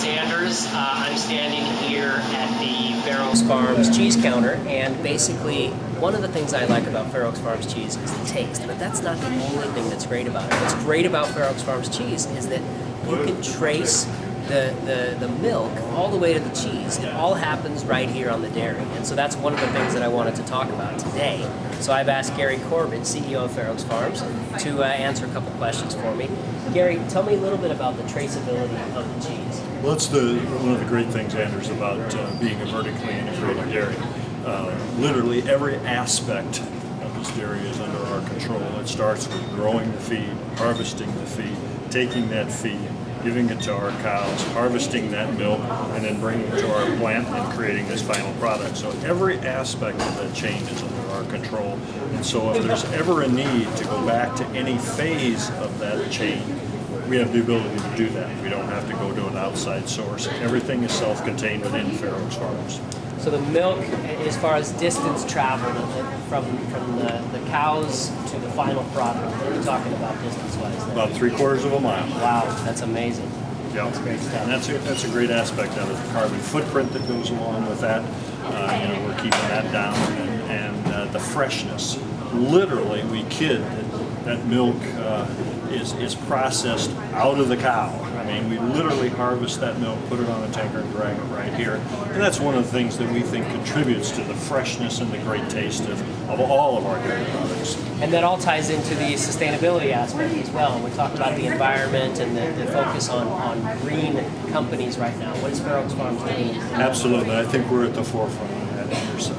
name's Anders. I'm standing here at the Fair Oaks Farms cheese counter, and basically one of the things I like about Fair Oaks Farms cheese is the taste, but that's not the only thing that's great about it. What's great about Fair Oaks Farms cheese is that you can trace the milk all the way to the cheese. It all happens right here on the dairy, and so that's one of the things that I wanted to talk about today. So I've asked Gary Corbett, CEO of Fair Oaks Farms, to answer a couple questions for me. Gary, tell me a little bit about the traceability of the cheese. Well, that's one of the great things, Anders, about being a vertically integrated dairy. Literally every aspect of this dairy is under our control. It starts with growing the feed, harvesting the feed, taking that feed, giving it to our cows, harvesting that milk, and then bringing it to our plant and creating this final product. So every aspect of that chain is under our control. And so if there's ever a need to go back to any phase of that chain, we have the ability to do that. We don't have to go to an outside source. Everything is self-contained within Fair Oaks Farms. So the milk, as far as distance traveled from the cows to the final product, what are we talking about distance-wise? About 3/4 of a mile. Wow, that's amazing. Yeah, that's great stuff. And that's a great aspect of it. The carbon footprint that goes along with that, we're keeping that down, and the freshness. Literally, we kid that milk is processed out of the cow. I mean, we literally harvest that milk, put it on a tanker, and drag it right here. And that's one of the things that we think contributes to the freshness and the great taste of all of our dairy products. And that all ties into the sustainability aspect as well. We talk about the environment and the focus on green companies right now. What is Fair Oaks Farms doing? Absolutely. I think we're at the forefront of that, Anders.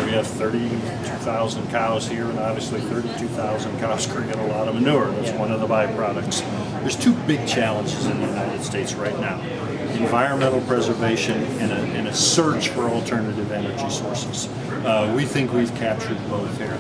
We have 32,000 cows here, and obviously 32,000 cows create a lot of manure. That's one of the byproducts. There's two big challenges in the United States right now: environmental preservation and a search for alternative energy sources. We think we've captured both here.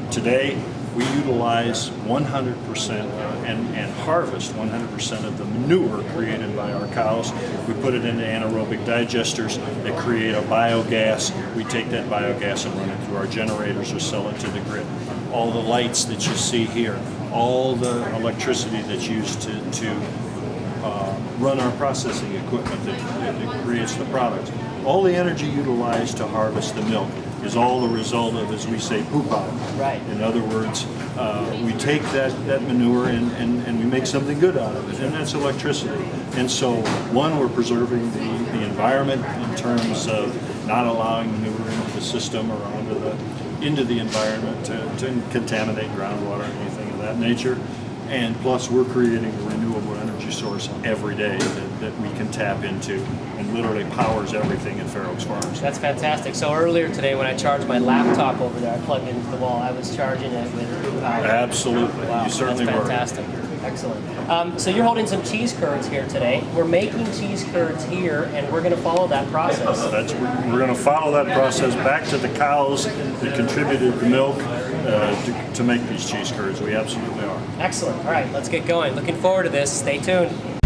Today we utilize 100% and harvest 100% of the manure created by our cows. We put it into anaerobic digesters that create a biogas. We take that biogas and run it through our generators or sell it to the grid. All the lights that you see here, all the electricity that's used to run our processing equipment that creates the product. All the energy utilized to harvest the milk is all the result of, as we say, poop out. Right. In other words, we take that manure and we make something good out of it, and that's electricity. And so, one, we're preserving the environment in terms of not allowing manure into the system or into the environment to contaminate groundwater or anything of that nature. And plus, we're creating a renewable energy source every day that we can tap into and literally powers everything at Fair Oaks Farms. That's fantastic. So earlier today when I charged my laptop over there, I plugged it into the wall, I was charging it with power. Absolutely. Wow, You certainly that's were. fantastic. Excellent. So you're holding some cheese curds here today. We're making cheese curds here, and we're going to follow that process. We're going to follow that process back to the cows that contributed the milk to make these cheese curds. We absolutely are. Excellent. All right, let's get going. Looking forward to this. Stay tuned.